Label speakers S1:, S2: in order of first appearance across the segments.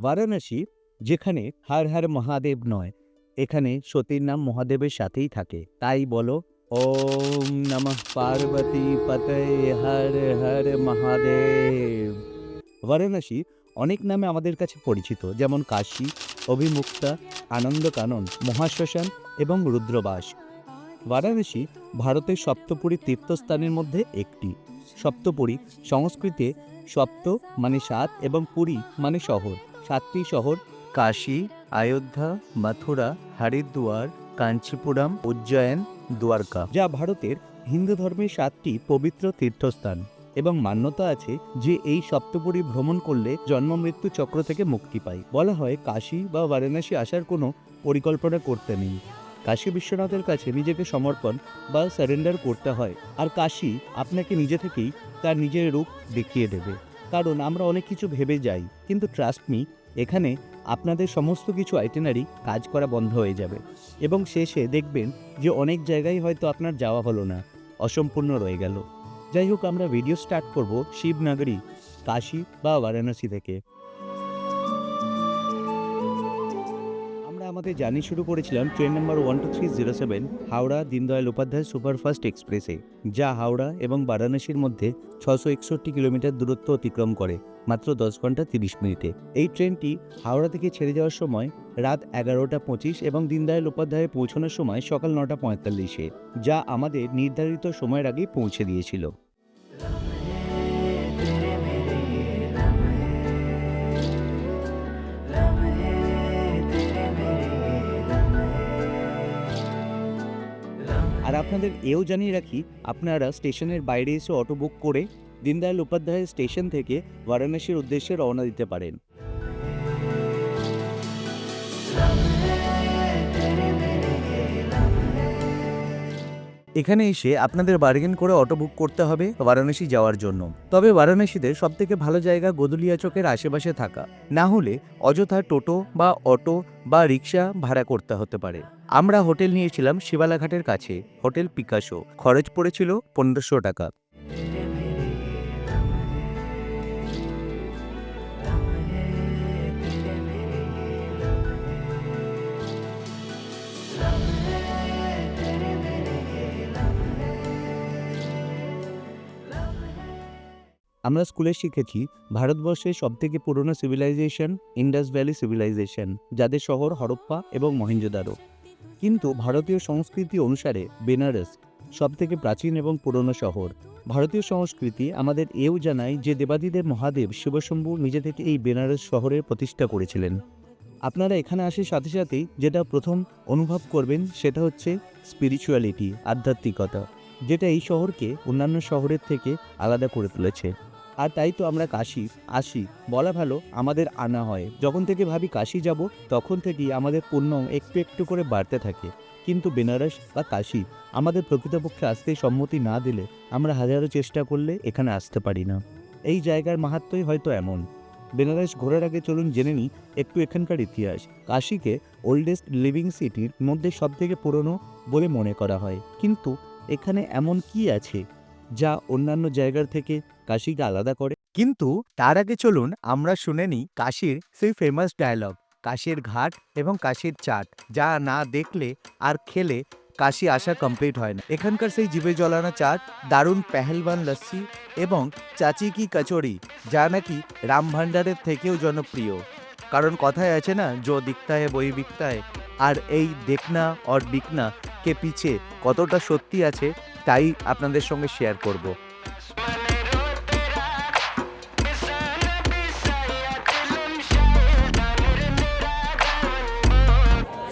S1: বারাণসী, যেখানে হর হর মহাদেব নয়, এখানে সতীর নাম মহাদেবের সাথেই থাকে। তাই বলো, ওম নমঃ পার্বতী পতয়ে হর হর মহাদেব। বারাণসী অনেক নামে আমাদের কাছে পরিচিত, যেমন কাশী, অভিমুক্তা, আনন্দকানন, মহাশ্মশান এবং রুদ্রবাস। বারাণসী ভারতের সপ্তপুরী তীর্থস্থানের মধ্যে একটি। সপ্তপুরী সংস্কৃতে সপ্ত মানে সাত এবং পুরী মানে শহর। সাতটি শহর কাশী, অযোধ্যা, মথুরা, হরিদ্বার, কাঞ্চিপুরম, উজ্জয়ন, দ্বারকা, যা ভারতের হিন্দু ধর্মের সাতটি পবিত্র তীর্থস্থান। এবং মান্যতা আছে যে এই সপ্তপুরী ভ্রমণ করলে জন্ম মৃত্যু চক্র থেকে মুক্তি পায়। বলা হয় কাশী বা বারাণসী আসার কোনো পরিকল্পনা করতে নেই। কাশী বিশ্বনাথের কাছে নিজেকে সমর্পণ বা সারেন্ডার করতে হয়। আর কাশী আপনাকে নিজে থেকেই তার নিজের রূপ দেখিয়ে দেবে। কারণ আমরা অনেক কিছু ভেবে যাই, কিন্তু ট্রাস্ট মি, এখানে আপনাদের সমস্ত কিছু আইটেনারি কাজ করা বন্ধ হয়ে যাবে এবং শেষে দেখবেন যে অনেক জায়গায় হয়তো আপনার যাওয়া হলো না, অসম্পূর্ণ রয়ে গেল। যাই হোক, আমরা ভিডিও স্টার্ট করব শিবনগরী, কাশী বা বারাণসী থেকে। আমরা আমাদের জার্নি শুরু করেছিলাম train number 12307 Howrah Deendayal Upadhyay superfast এক্সপ্রেসে, যা হাওড়া এবং বারাণসীর মধ্যে 661 কিলোমিটার দূরত্ব অতিক্রম করে মাত্র 10 ঘন্টা 30 মিনিটে। এই ট্রেনটি হাওড়া থেকে ছেড়ে যাওয়ার সময় রাত 11:25 এবং দীনদয়াল উপাধ্যায়ে পৌঁছানোর সময় সকাল 9:45, যা আমাদের নির্ধারিত সময়ের আগেই পৌঁছে দিয়েছিল। আর আপনাদের এও জানিয়ে রাখি, আপনারা স্টেশনের বাইরে এসে অটো বুক করে দীনদয়াল উপাধ্যায় স্টেশন থেকে বারাণসীর উদ্দেশ্যে রওনা দিতে পারেন। এখানে এসে আপনাদের বার্গেন করে অটো বুক করতে হবে বারাণসী যাওয়ার জন্য। তবে বারাণসীতে সবথেকে ভালো জায়গা গদুলিয়া চকের আশেপাশে থাকা, না হলে অযথা টোটো বা অটো বা রিক্সা ভাড়া করতে হতে পারে। আমরা হোটেল নিয়েছিলাম শিবালাঘাটের কাছে, হোটেল পিকাসো। খরচ পড়েছিল 1500 টাকা। আমরা স্কুলে শিখেছি ভারতবর্ষের সবথেকে পুরনো সিভিলাইজেশন ইন্ডাস ভ্যালি সিভিলাইজেশন, যাদের শহর হরপ্পা এবং মহেঞ্জোদারো। কিন্তু ভারতীয় সংস্কৃতি অনুসারে বেনারস সবথেকে প্রাচীন এবং পুরনো শহর। ভারতীয় সংস্কৃতি আমাদের এও জানায় যে দেবাদিদেব মহাদেব শিবশম্ভু নিজে থেকে এই বেনারস শহরের প্রতিষ্ঠা করেছিলেন। আপনারা এখানে আসার সাথে সাথেই যেটা প্রথম অনুভব করবেন সেটা হচ্ছে স্পিরিচুয়ালিটি, আধ্যাত্মিকতা, যেটা এই শহরকে অন্যান্য শহরের থেকে আলাদা করে তুলেছে। আর তাই তো আমরা কাশী আসি, বলা ভালো আমাদের আনা হয়। যখন থেকে ভাবি কাশী যাব, তখন থেকেই আমাদের পুণ্য একটু একটু করে বাড়তে থাকে। কিন্তু বেনারস বা কাশী আমাদের প্রকৃতপক্ষে আসতে সম্মতি না দিলে আমরা হাজারো চেষ্টা করলে এখানে আসতে পারি না। এই জায়গার মাহাত্ম্যই হয়তো এমন। বেনারস ঘোরার আগে চলুন জেনে নিই একটু এখানকার ইতিহাস। কাশীকে ওল্ডেস্ট লিভিং সিটির মধ্যে সবথেকে পুরনো বলে মনে করা হয়, কিন্তু এখানে এমন কি আছে যা অন্যান্য জায়গার থেকে কাশীকে আলাদা করে? কিন্তু তার আগে চলুন আমরা শুনে নিই কাশীর সেই ফেমাস ডায়লগ, কাশীর ঘাট এবং কাশীর চাট, যা না দেখলে আর খেলে কাশী আসা কমপ্লিট হয় না। এখানকার সেই জিভে জলানো চাট, দারুণ পেহেলবান লস্যি এবং চাচি কি কচুরি, যা নাকি রাম ভান্ডারের থেকেও জনপ্রিয়। কারণ কথায় আছে না, জো দিখতা হ্যায় বহি বিকতা হ্যায়। আর এই দেখনা আর বিকনা কে পিছে কতটা সত্যি আছে তাই আপনাদের সঙ্গে শেয়ার করব।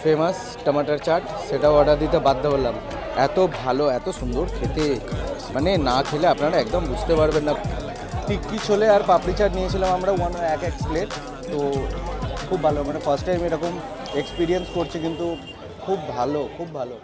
S2: ফেমাস টমাটার চাট, সেটাও অর্ডার দিতে বাধ্য হলাম। এত ভালো, এত সুন্দর খেতে, মানে না খেলে আপনারা একদম বুঝতে পারবেন না। টিক্কি ছোলে আর পাপড়ি চাট নিয়েছিলাম আমরা এক প্লেট। তো খুব ভালো, মানে ফার্স্ট টাইম এরকম এক্সপিরিয়েন্স করছি, কিন্তু খুব ভালো, খুব ভালো।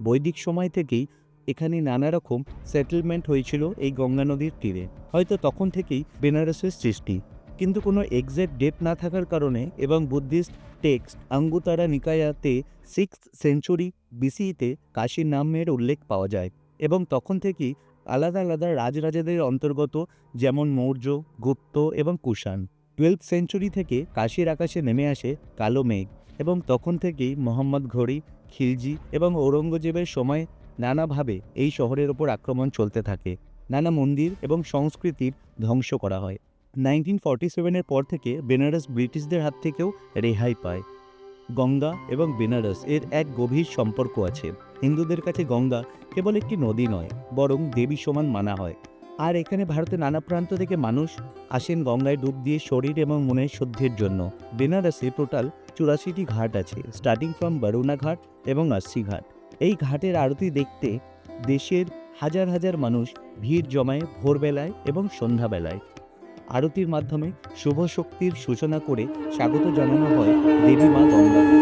S1: বৈদিক সময় থেকেই এখানে নানা রকম সেটেলমেন্ট হয়েছিল এই গঙ্গা নদীর তীরে। হয়তো তখন থেকেই বেনারসের সৃষ্টি, কিন্তু কোনো এক্স্যাক্ট ডেট না থাকার কারণে এবং বুদ্ধিস্ট টেক্সট অঙ্গুতারা নিকায়াতে 6th সেঞ্চুরি বিসিতে কাশীর নামের উল্লেখ পাওয়া যায় এবং তখন থেকেই আলাদা আলাদা রাজরাজাদের অন্তর্গত, যেমন মৌর্য, গুপ্ত এবং কুষাণ। 12th সেঞ্চুরি থেকে কাশীর আকাশে নেমে আসে কালো মেঘ এবং তখন থেকেই মোহাম্মদ ঘড়ি, খিলজি এবং ঔরঙ্গজেবের সময় নানাভাবে এই শহরের ওপর আক্রমণ চলতে থাকে। নানা মন্দির এবং সংস্কৃতির ধ্বংস করা হয়। 1947-এর পর থেকে বেনারস ব্রিটিশদের হাত থেকেও রেহাই পায়। গঙ্গা এবং বেনারস এর এক গভীর সম্পর্ক আছে। হিন্দুদের কাছে গঙ্গা কেবল একটি নদী নয়, বরং দেবী সমান মানা হয়। আর এখানে ভারতের নানা প্রান্ত থেকে মানুষ আসেন গঙ্গায় ডুব দিয়ে শরীর এবং মনের শুদ্ধির জন্য। বেনারসে টোটাল 84টি ঘাট আছে, স্টার্টিং ফ্রম বরুণা ঘাট এবং আশি ঘাট। এই ঘাটের আরতি দেখতে দেশের হাজার হাজার মানুষ ভিড় জমায় ভোরবেলায় এবং সন্ধ্যাবেলায়। আরতির মাধ্যমে শুভ শক্তির সূচনা করে স্বাগত জানানো হয় দেবী মা গঙ্গাকে।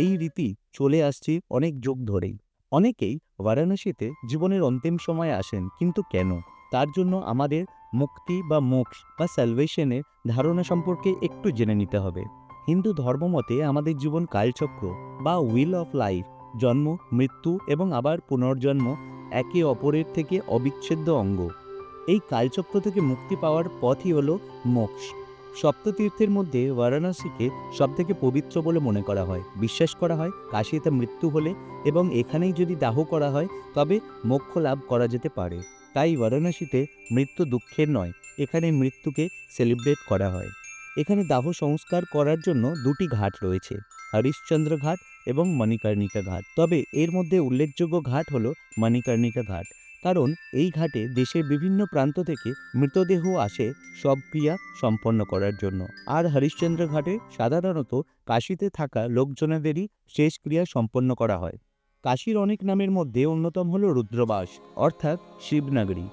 S1: এই রীতি চলে আসছে অনেক যুগ ধরেই। অনেকেই বারাণসীতে জীবনের অন্তিম সময়ে আসেন, কিন্তু কেন? তার জন্য আমাদের মুক্তি বা মোক্ষ বা স্যালভেশনের ধারণা সম্পর্কে একটু জেনে নিতে হবে। হিন্দু ধর্মমতে আমাদের জীবন কালচক্র বা হুইল অফ লাইফ, জন্ম, মৃত্যু এবং আবার পুনর্জন্ম একে অপরের থেকে অবিচ্ছেদ্য অঙ্গ। এই কালচক্র থেকে মুক্তি পাওয়ার পথই হলো মোক্ষ। সপ্ততীর্থের মধ্যে বারাণসীকে সবথেকে পবিত্র বলে মনে করা হয়। বিশ্বাস করা হয় কাশীতে মৃত্যু হলে এবং এখানেই যদি দাহ করা হয় তবে মোক্ষ লাভ করা যেতে পারে। তাই বারাণসীতে মৃত্যু দুঃখের নয়, এখানে মৃত্যুকে সেলিব্রেট করা হয়। এখানে দাহ সংস্কার করার জন্য দুটি ঘাট রয়েছে, হরিশ্চন্দ্র ঘাট এবং মণিকর্ণিকা ঘাট। তবে এর মধ্যে উল্লেখযোগ্য ঘাট হলো মণিকর্ণিকা ঘাট, কারণ এই ঘাটে দেশের বিভিন্ন প্রান্ত থেকে মৃতদেহ আসে সব ক্রিয়া সম্পন্ন করার জন্য। আর হরিশ্চন্দ্র ঘাটে সাধারণত কাশীতে থাকা লোকজনেদেরই শেষ ক্রিয়া সম্পন্ন করা হয়। কাশীর অনেক নামের মধ্যে অন্যতম হল রুদ্রবাস, অর্থাৎ শিবনগরী,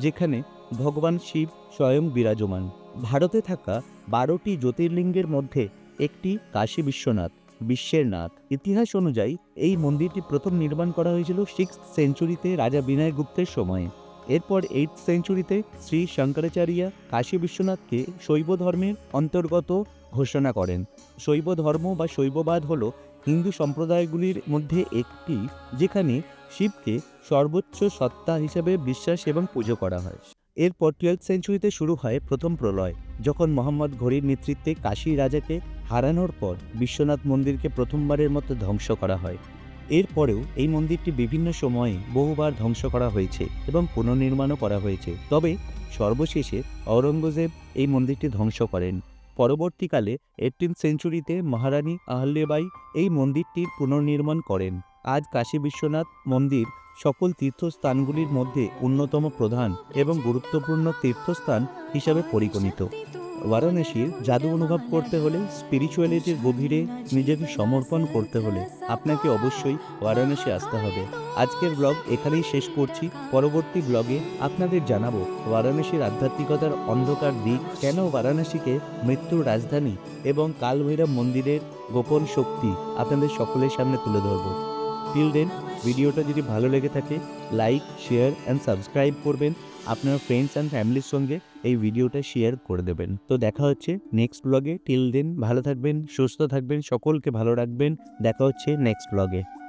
S1: যেখানে ভগবান শিব স্বয়ং বিরাজমান। ভারতে থাকা 12টি জ্যোতির্লিঙ্গের মধ্যে একটি কাশী বিশ্বনাথ, বিশ্বের নাথ। ইতিহাস অনুযায়ী এই মন্দিরটি প্রথম নির্মাণ করা হয়েছিল 6th সেঞ্চুরিতে রাজা বিনয় গুপ্তের সময়ে। এরপর 8th সেঞ্চুরিতে শ্রী শঙ্করাচার্য কাশী বিশ্বনাথকে শৈব ধর্মের অন্তর্গত ঘোষণা করেন। শৈব ধর্ম বা শৈববাদ হল হিন্দু সম্প্রদায়গুলির মধ্যে একটি, যেখানে শিবকে সর্বোচ্চ সত্তা হিসেবে বিশ্বাস এবং পুজো করা হয়। এরপর 12th সেঞ্চুরিতে শুরু হয় প্রথম প্রলয়, যখন মোহাম্মদ ঘড়ির নেতৃত্বে কাশী রাজাকে হারানোর পর বিশ্বনাথ মন্দিরকে প্রথমবারের মতো ধ্বংস করা হয়। এরপরেও এই মন্দিরটি বিভিন্ন সময়ে বহুবার ধ্বংস করা হয়েছে এবং পুনর্নির্মাণও করা হয়েছে। তবে সর্বশেষে ঔরঙ্গজেব এই মন্দিরটি ধ্বংস করেন। পরবর্তীকালে 18th সেঞ্চুরিতে মহারানী আহল্যাবাই এই মন্দিরটির পুনর্নির্মাণ করেন। আজ কাশী বিশ্বনাথ মন্দির সকল তীর্থস্থানগুলির মধ্যে অন্যতম প্রধান এবং গুরুত্বপূর্ণ তীর্থস্থান হিসাবে পরিগণিত। বারাণসীর জাদু অনুভব করতে হলে, স্পিরিচুয়ালিটির গভীরে নিজেকে সমর্পণ করতে হলে আপনাকে অবশ্যই বারাণসী আসতে হবে। আজকের ব্লগ এখানেই শেষ করছি। পরবর্তী ব্লগে আপনাদের জানাবো বারাণসীর আধ্যাত্মিকতার অন্ধকার দিক, কেন বারাণসীকে মৃত্যুর রাজধানী এবং কালভৈরব মন্দিরের গোপন শক্তি আপনাদের সকলের সামনে তুলে ধরব। টিল দেন, ভিডিওটা যদি ভালো লেগে থাকে লাইক, শেয়ার অ্যান্ড সাবস্ক্রাইব করবেন। আপনার ফ্রেন্ডস অ্যান্ড ফ্যামিলির সঙ্গে এই ভিডিওটা শেয়ার করে দেবেন। তো দেখা হচ্ছে নেক্সট ব্লগে। টিল দেন ভালো থাকবেন, সুস্থ থাকবেন, সকলকে ভালো রাখবেন। দেখা হচ্ছে নেক্সট ব্লগে।